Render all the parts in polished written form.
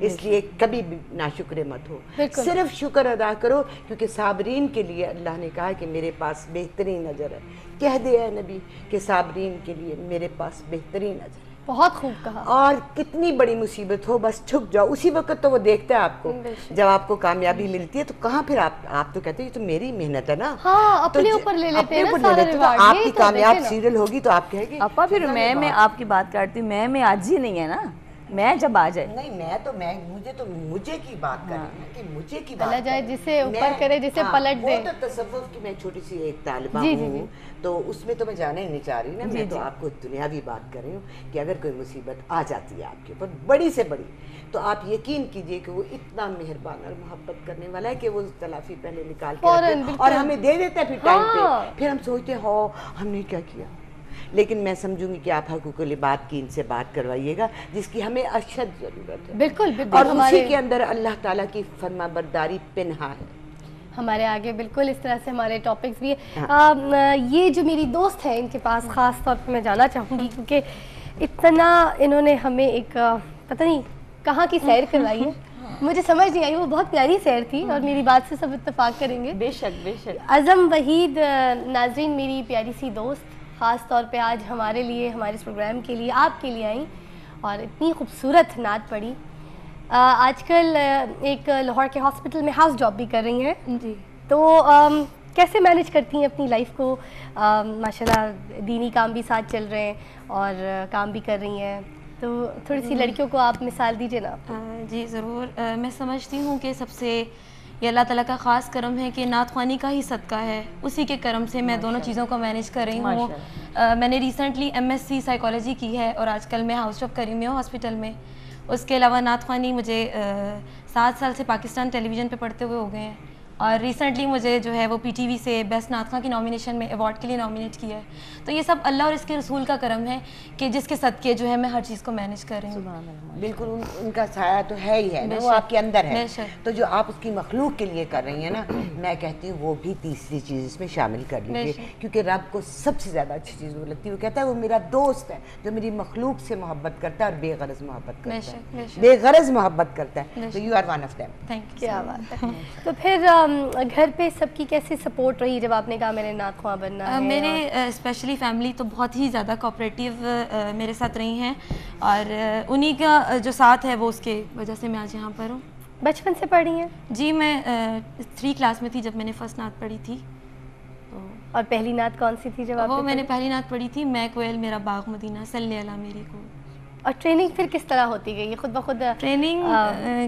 اس لیے کبھی بھی ناشکر مت ہو, صرف شکر ادا کرو, کیونکہ صابرین کے لیے اللہ نے کہا کہ میرے پاس بہترین اجر ہے. کہہ دے اے نبی کہ صابرین کے لیے میرے پاس بہترین اجر ہے. بہت خوب کہا. اور کتنی بڑی مصیبت ہو بس جھک جاؤ, اسی وقت تو وہ دیکھتا ہے آپ کو. جب آپ کو کامیابی ملتی ہے تو کہاں پھر آپ تو کہتے ہیں یہ تو میری محنت ہے نا, اپنے اوپر لے لیتے ہیں نا سارا ریوارڈ. آپ کی کامیاب سیریل ہوگی تو آپ کہیں گے اپا پھر میں آپ کی بات کرتی ہوں, میں آج ہی نہیں ہے نا, میں جب آ جائے. نہیں مجھے کی بات کریں کہ مجھے کی بات اللہ جائے جسے اوپر کرے جسے پلٹ دے. وہ تو تصوف کی میں چھوٹی سی ایک طالبہ ہوں, تو اس میں تو میں جانا ہی نہیں چاہ رہی نا, میں تو آپ کو دنیاوی بات کر رہی ہوں کہ اگر کوئی مصیبت آ جاتی ہے آپ کے اوپر بڑی سے بڑی, تو آپ یقین کیجئے کہ وہ اتنا مہربان اور محبت کرنے والا ہے کہ وہ تلافی پہلے نکال کے رکھتے ہیں اور ہمیں دے دیتا ہے پھر ٹائم پہ. پھر ہم سوچتے ہیں ہو ہم نے کیا کیا. لیکن میں سمجھوں گی کہ آپ حقوق العباد کی ان سے بات کروائیے گا جس کی ہمیں اشد ضرورت ہے. بالکل اور اسی کے اندر اللہ تعالیٰ کی فرما برداری پنہا ہے ہمارے آگے. بالکل اس طرح سے ہمارے ٹاپکس بھی ہیں. یہ جو میری دوست ہے ان کے پاس خاص طور پہ میں جانا چاہوں گی, کیونکہ اتنا انہوں نے ہمیں ایک پتہ نہیں کہاں کی سیر کروائی ہے, مجھے سمجھ نہیں آئی. وہ بہت پیاری سیر تھی اور میری بات سے سب اتفاق کریں گے. بے شک بے شک. اعظم وحید ناظرین میری پیاری سی دوست خاص طور پہ آج ہمارے لیے, ہمارے اس پروگرام کے لیے, آپ کے لیے آئیں اور اتنی خوبصورت نعت پڑھی. آج کل ایک لاہور کے ہاسپٹل میں ہاؤس جاب بھی کر رہی ہیں جی, تو کیسے مینیج کرتی ہیں اپنی لائف کو؟ ماشاءاللہ دینی کام بھی ساتھ چل رہے ہیں اور کام بھی کر رہی ہیں, تو تھوڑی سی لڑکیوں کو آپ مثال دیجیے نا. جی ضرور. میں سمجھتی ہوں کہ سب سے یہ اللہ تعالیٰ کا خاص کرم ہے کہ نعت خوانی کا ہی صدقہ ہے, اسی کے کرم سے میں دونوں چیزوں کو مینیج کر رہی ہوں. میں نے ریسنٹلی MSc سائیکالوجی کی ہے اور آج کل میں ہاؤس جاب کر رہی ہوں ہاسپٹل میں. اس کے علاوہ نعت خوانی مجھے 7 سال سے پاکستان ٹیلی ویژن پہ پڑھتے ہوئے ہو گئے ہیں, اور ریسنٹلی مجھے جو ہے وہ PTV سے بیسٹ نعت خواں کی نامینیشن میں ایوارڈ کے لیے نامینیٹ کیا ہے. تو یہ سب اللہ اور اس کے رسول کا کرم ہے کہ جس کے صدقے جو ہے میں ہر چیز کو مینیج کر رہی ہوں. بالکل ان کا سایہ تو ہے ہی ہے نا, وہ آپ کے اندر ہے. تو جو آپ اس کی مخلوق کے لیے کر رہی ہیں نا, میں کہتی ہوں وہ بھی تیسری چیز اس میں شامل کر لیجیے, کیونکہ رب کو سب سے زیادہ اچھی چیز وہ لگتی ہے. وہ کہتا ہے وہ میرا دوست ہے جو میری مخلوق سے محبت کرتا ہے اور بے غرض محبت کرتا ہے, بے غرض محبت کرتا ہے. تو you are one of them. کیا بات ہے. تو پھر گھر پہ سب کی کیسی سپورٹ رہی جب آپ نے کہا میں نے نعت خواں بننا ہے؟ میرے اسپیشلی فیملی تو بہت ہی زیادہ کوآپریٹیو میرے ساتھ رہی ہیں, اور انہی کا جو ساتھ ہے وہ اس کے وجہ سے میں آج یہاں پر ہوں. بچپن سے پڑھی ہیں؟ جی میں 3 کلاس میں تھی جب میں نے فرسٹ نعت پڑھی تھی. اور پہلی نعت کون سی تھی جب آپ؟ وہ میں نے پہلی نعت پڑھی تھی میں کوئل میرا باغ مدینہ صلی اللہ میری کو. اور ٹریننگ پھر کس طرح ہوتی گئی؟ خود بخود ٹریننگ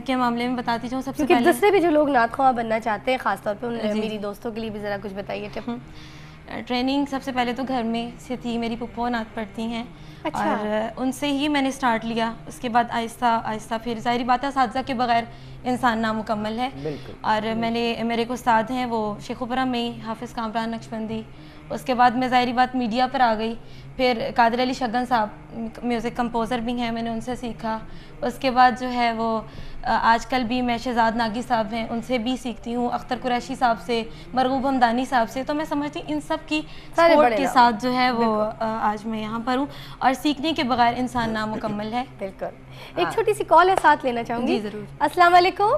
کے معاملے میں بتاتی جاؤں سب سے پہلے, دوسرے بھی جو لوگ نعت خواں بننا چاہتے ہیں خاص طور پہ میری دوستوں کے لیے بھی ذرا کچھ بتائیے ٹپ. ٹریننگ سب سے پہلے تو گھر میں سے تھی, میری پھپھو نعت پڑھتی ہیں اور ان سے ہی میں نے سٹارٹ لیا. اس کے بعد آہستہ آہستہ پھر ظاہری بات ہے اساتذہ کے بغیر انسان نامکمل ہے, اور میرے کو استاد ہیں وہ شیخ پورہ میں ہی حافظ کامران نقشبندی. اس کے بعد میں ظاہری بات میڈیا پر آ گئی, پھر قادر علی شگن صاحب میوزک کمپوزر بھی ہیں, میں نے ان سے سیکھا. اس کے بعد جو ہے وہ آج کل بھی میں شہزاد ناگی صاحب ہیں ان سے بھی سیکھتی ہوں, اختر قریشی صاحب سے, مرغوب حمدانی صاحب سے. تو میں سمجھتی ہوں ان سب کی سپورٹ کے ساتھ جو ہے وہ آج میں یہاں پر ہوں, اور سیکھنے کے بغیر انسان نامکمل ہے. بالکل. ایک چھوٹی سی کال ہے ساتھ لینا چاہوں گی. جی ضرور. السلام علیکم.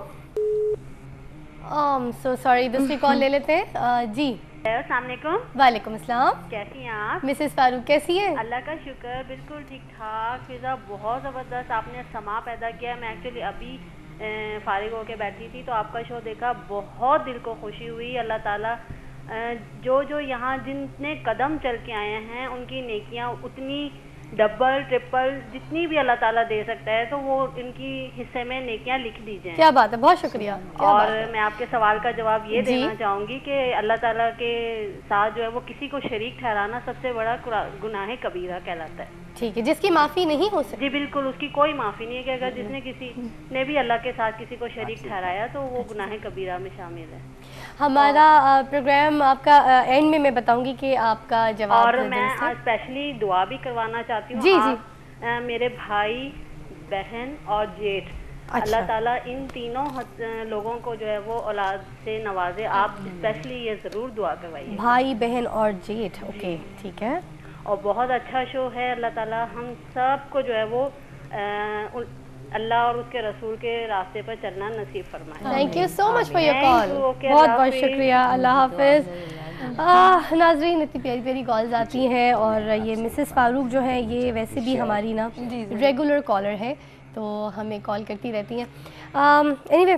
سو سوری, دوسری کال لے لیتے ہیں. جی السلام علیکم. وعلیکم السلام. کیسی ہیں آپ؟ مسز فاروق کیسی ہیں؟ اللہ کا شکر, بالکل ٹھیک ٹھاک. فضا بہت زبردست, آپ نے سما پیدا کیا. میں ایکچولی ابھی فارغ ہو کے بیٹھی تھی تو آپ کا شو دیکھا, بہت دل کو خوشی ہوئی. اللہ تعالیٰ جو یہاں جتنے قدم چل کے آئے ہیں ان کی نیکیاں اتنی ڈبل ٹرپل جتنی بھی اللہ تعالیٰ دے سکتا ہے تو وہ ان کی حصے میں نیکیاں لکھ دی جائیں. کیا بات ہے, بہت شکریہ. اور میں آپ کے سوال کا جواب یہ دینا چاہوں گی کہ اللہ تعالیٰ کے ساتھ جو ہے وہ کسی کو شریک ٹھہرانا سب سے بڑا گناہ کبیرہ کہلاتا ہے. ٹھیک ہے, جس کی معافی نہیں ہو سکتی. جی بالکل, اس کی کوئی معافی نہیں ہے کہ اگر جس نے کسی نے بھی اللہ کے ساتھ کسی کو شریک ٹھہرایا تو وہ گناہ کبیرہ میں شامل ہے. ہمارا پروگرام آپ کا اینڈ میں بتاؤں گی کہ آپ کا جواب. اور میں اسپیشلی دعا بھی کروانا چاہتی ہوں. جی جی. میرے بھائی, بہن اور جیٹھ, اللہ تعالیٰ ان تینوں لوگوں کو جو ہے وہ اولاد سے نوازے. آپ اسپیشلی یہ ضرور دعا کروائیے. بھائی, بہن اور جیٹھ. اوکے ٹھیک ہے. اور بہت اچھا شو ہے. اللہ تعالیٰ ہم سب کو جو ہے وہ اللہ اور اس کے رسول کے راستے پر چلنا نصیب فرمائے. Thank you so much for your call. بہت بہت شکریہ. اللہ حافظ. ناظرین اتنی پیاری پیاری کالز آتی ہیں اور یہ مسز فاروق جو ہیں یہ ویسے بھی ہماری نا ریگولر کالر ہے تو ہمیں کال کرتی رہتی ہیں. اینی وے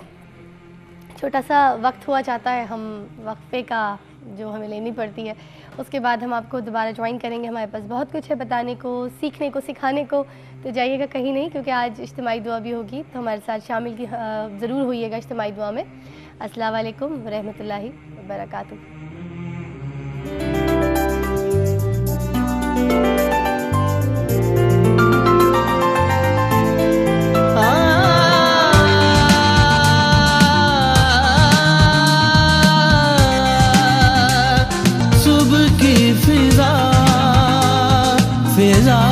چھوٹا سا وقت ہوا چاہتا ہے, ہم وقفے کا جو ہمیں لینی پڑتی ہے, اس کے بعد ہم آپ کو دوبارہ جوائن کریں گے. ہمارے پاس بہت کچھ ہے بتانے کو, سیکھنے کو, سکھانے کو, تو جائیے گا کہیں نہیں کیونکہ آج اجتماعی دعا بھی ہوگی تو ہمارے ساتھ شامل کی ضرور ہوئیے گا اجتماعی دعا میں. السلام علیکم ورحمۃ اللہ وبرکاتہ. فضا